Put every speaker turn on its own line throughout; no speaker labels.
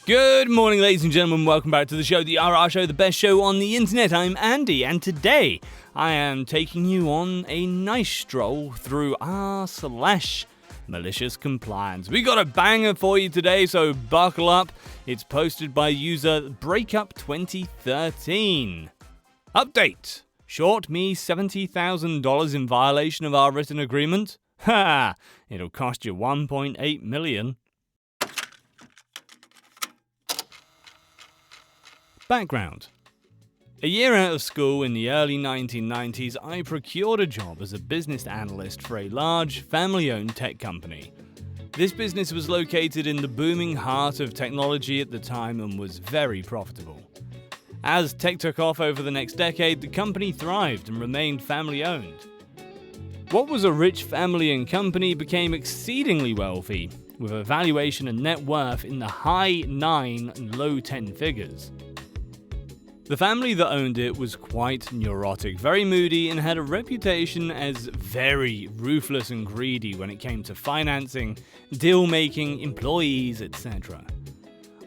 Good morning, ladies and gentlemen. Welcome back to the show, the RR Show, the best show on the internet. I'm Andy, and today I am taking you on a nice stroll through r/MaliciousCompliance. We got a banger for you today, so buckle up. It's posted by user Breakup2013. Update. Short me $70,000 in violation of our written agreement? Ha! It'll cost you $1.8 million. Background. A year out of school in the early 1990s, I procured a job as a business analyst for a large, family-owned tech company. This business was located in the booming heart of technology at the time and was very profitable. As tech took off over the next decade, the company thrived and remained family-owned. What was a rich family and company became exceedingly wealthy, with a valuation and net worth in the high 9 and low 10 figures. The family that owned it was quite neurotic, very moody, and had a reputation as very ruthless and greedy when it came to financing, deal-making, employees, etc.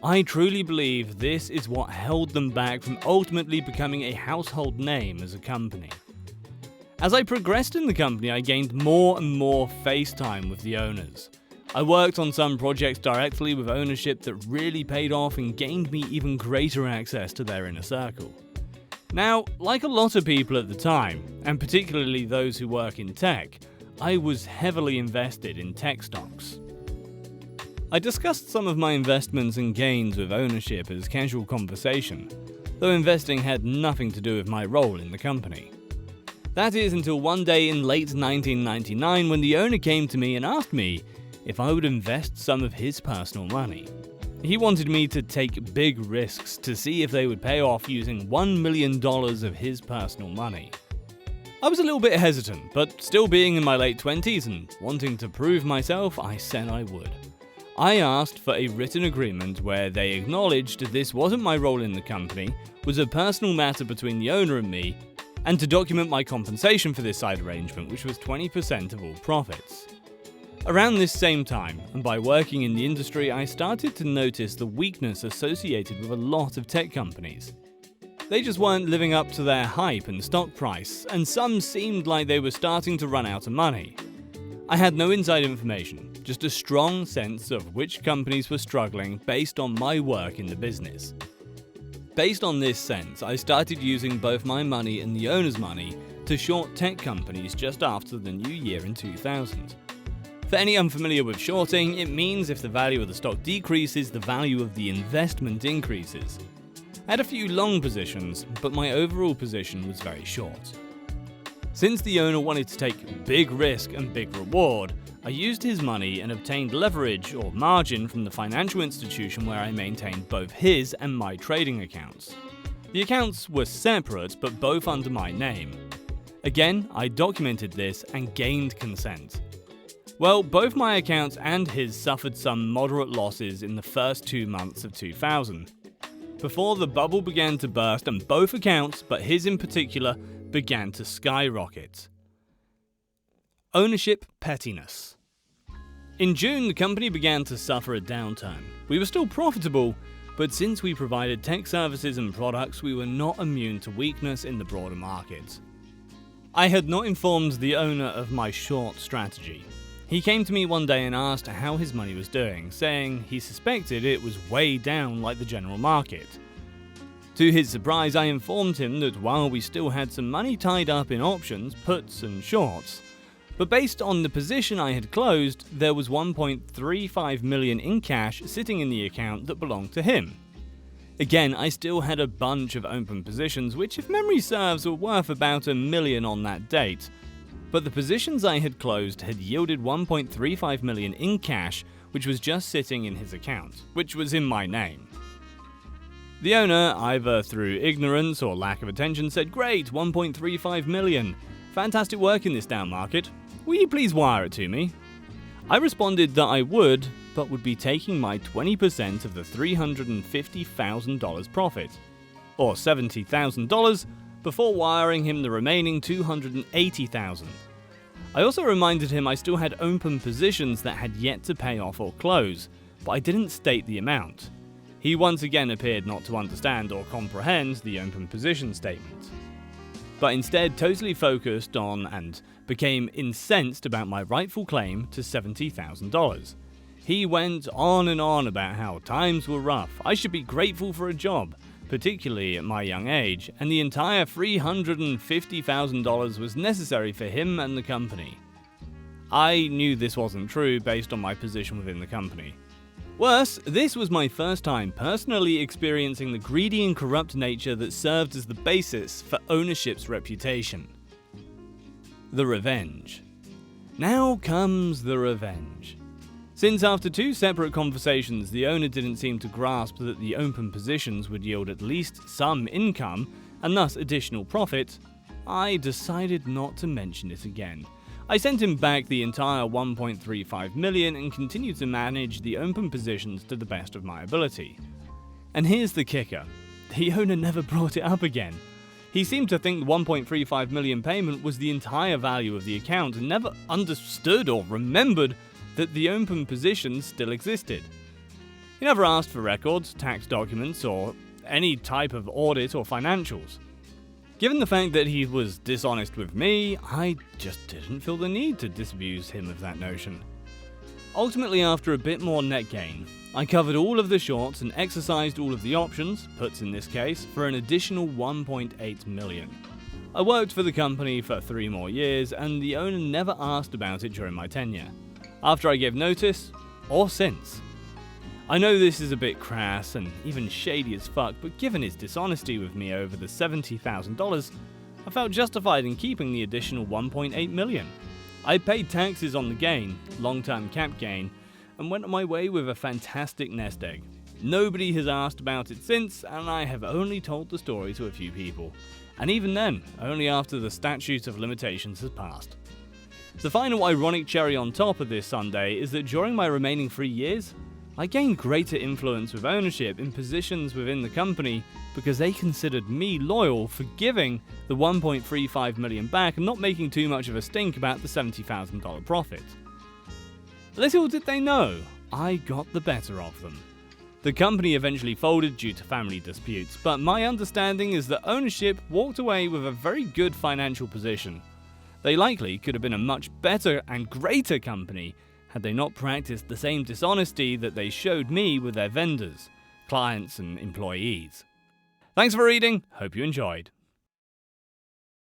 I truly believe this is what held them back from ultimately becoming a household name as a company. As I progressed in the company, I gained more and more face time with the owners. I worked on some projects directly with ownership that really paid off and gained me even greater access to their inner circle. Now, like a lot of people at the time, and particularly those who work in tech, I was heavily invested in tech stocks. I discussed some of my investments and gains with ownership as casual conversation, though investing had nothing to do with my role in the company. That is until one day in late 1999 when the owner came to me and asked me if I would invest some of his personal money. He wanted me to take big risks to see if they would pay off using $1 million of his personal money. I was a little bit hesitant, but still being in my late 20s and wanting to prove myself, I said I would. I asked for a written agreement where they acknowledged this wasn't my role in the company, was a personal matter between the owner and me, and to document my compensation for this side arrangement, which was 20% of all profits. Around this same time, and by working in the industry, I started to notice the weakness associated with a lot of tech companies. They just weren't living up to their hype and stock price, and some seemed like they were starting to run out of money. I had no inside information, just a strong sense of which companies were struggling based on my work in the business. Based on this sense, I started using both my money and the owner's money to short tech companies just after the new year in 2000. For any unfamiliar with shorting, it means if the value of the stock decreases, the value of the investment increases. I had a few long positions, but my overall position was very short. Since the owner wanted to take big risk and big reward, I used his money and obtained leverage or margin from the financial institution where I maintained both his and my trading accounts. The accounts were separate, but both under my name. Again, I documented this and gained consent. Well, both my accounts and his suffered some moderate losses in the first 2 months of 2000, before the bubble began to burst and both accounts, but his in particular, began to skyrocket. Ownership pettiness. In June, the company began to suffer a downturn. We were still profitable, but since we provided tech services and products, we were not immune to weakness in the broader market. I had not informed the owner of my short strategy. He came to me one day and asked how his money was doing, saying he suspected it was way down like the general market. To his surprise, I informed him that while we still had some money tied up in options, puts and shorts, but based on the position I had closed, there was $1.35 million in cash sitting in the account that belonged to him. Again, I still had a bunch of open positions, which if memory serves were worth about $1 million on that date. But the positions I had closed had yielded $1.35 million in cash, which was just sitting in his account, which was in my name. The owner, either through ignorance or lack of attention, said, "Great, $1.35 million. Fantastic work in this down market. Will you please wire it to me?" I responded that I would, but would be taking my 20% of the $350,000 profit, or $70,000, before wiring him the remaining $280,000. I also reminded him I still had open positions that had yet to pay off or close, but I didn't state the amount. He once again appeared not to understand or comprehend the open position statement, but instead totally focused on and became incensed about my rightful claim to $70,000. He went on and on about how times were rough, I should be grateful for a job, particularly at my young age, and the entire $350,000 was necessary for him and the company. I knew this wasn't true based on my position within the company. Worse, this was my first time personally experiencing the greedy and corrupt nature that served as the basis for ownership's reputation. The revenge. Now comes the revenge. Since after 2 separate conversations the owner didn't seem to grasp that the open positions would yield at least some income, and thus additional profit, I decided not to mention it again. I sent him back the entire $1.35 million and continued to manage the open positions to the best of my ability. And here's the kicker. The owner never brought it up again. He seemed to think the $1.35 million payment was the entire value of the account and never understood or remembered that the open positions still existed. He never asked for records, tax documents, or any type of audit or financials. Given the fact that he was dishonest with me, I just didn't feel the need to disabuse him of that notion. Ultimately, after a bit more net gain, I covered all of the shorts and exercised all of the options, puts in this case, for an additional $1.8 million. I worked for the company for 3 more years, and the owner never asked about it during my tenure, after I gave notice, or since. I know this is a bit crass and even shady as fuck, but given his dishonesty with me over the $70,000, I felt justified in keeping the additional $1.8 million. I paid taxes on the gain, long-term cap gain, and went on my way with a fantastic nest egg. Nobody has asked about it since, and I have only told the story to a few people, and even then, only after the statute of limitations has passed. The final ironic cherry on top of this sundae is that during my remaining 3 years, I gained greater influence with ownership in positions within the company because they considered me loyal for giving the $1.35 million back and not making too much of a stink about the $70,000 profit. Little did they know, I got the better of them. The company eventually folded due to family disputes, but my understanding is that ownership walked away with a very good financial position. They likely could have been a much better and greater company had they not practiced the same dishonesty that they showed me with their vendors, clients, and employees. Thanks for reading, hope you enjoyed.